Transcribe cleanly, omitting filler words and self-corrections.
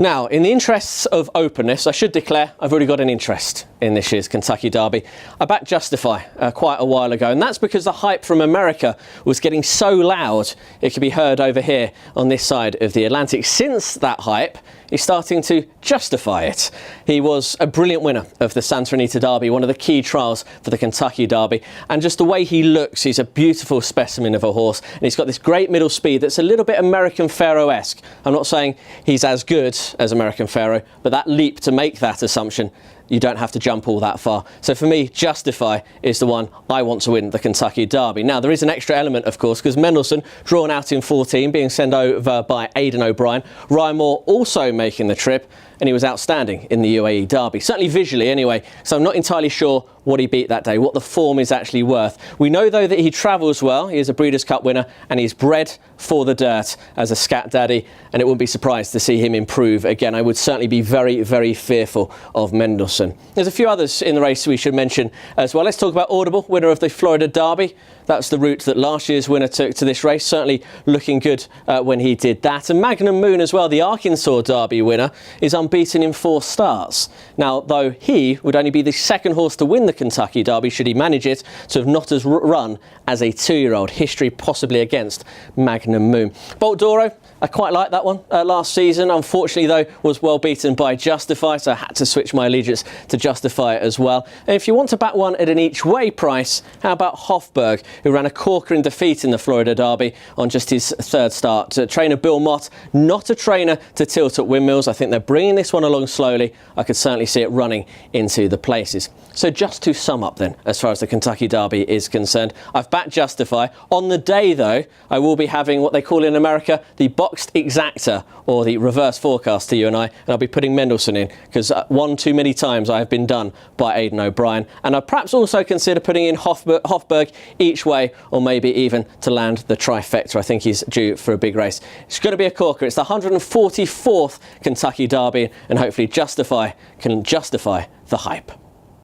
Now, in the interests of openness, I should declare I've already got an interest in this year's Kentucky Derby. I backed Justify quite a while ago, and that's because the hype from America was getting so loud it could be heard over here on this side of the Atlantic. Since that hype, he's starting to justify it. He was a brilliant winner of the Santa Anita Derby, one of the key trials for the Kentucky Derby, and just the way he looks, he's a beautiful specimen of a horse, and he's got this great middle speed that's a little bit American Pharoah-esque. I'm not saying he's as good as American Pharoah, but that leap to make that assumption, you don't have to jump all that far. So for me, Justify is the one I want to win the Kentucky Derby. Now, there is an extra element, of course, because Mendelssohn, drawn out in 14, being sent over by Aidan O'Brien. Ryan Moore also making the trip, and he was outstanding in the UAE Derby, certainly visually anyway, so I'm not entirely sure what he beat that day, what the form is actually worth. We know, though, that he travels well. He is a Breeders' Cup winner, and he's bred for the dirt as a scat daddy, and it wouldn't be surprised to see him improve again. I would certainly be very, very fearful of Mendelssohn. There's a few others in the race we should mention as well. Let's talk about Audible, winner of the Florida Derby. That's the route that last year's winner took to this race, certainly looking good when he did that. And Magnum Moon as well, the Arkansas Derby winner, is unbeaten in 4 starts. Now, though he would only be the second horse to win the Kentucky Derby, should he manage it, to have not as run as a 2-year-old. History possibly against Magnum Moon. Bolt Doro, I quite liked that one last season. Unfortunately, though, was well beaten by Justify, so I had to switch my allegiance to Justify as well. And if you want to back one at an each-way price, how about Hofburg, who ran a corker in defeat in the Florida Derby on just his 3rd start. Trainer Bill Mott, not a trainer to tilt at windmills. I think they're bringing this one along slowly. I could certainly see it running into the places. So just to sum up then, as far as the Kentucky Derby is concerned, I've backed Justify. On the day, though, I will be having what they call in America the boxed exacta, or the reverse forecast to you and I'll be putting Mendelssohn in, because one too many times I have been done by Aidan O'Brien. And I'd perhaps also consider putting in Hofburg each way, or maybe even to land the trifecta. I think he's due for a big race. It's going to be a corker. It's the 144th Kentucky Derby, and hopefully Justify can justify the hype.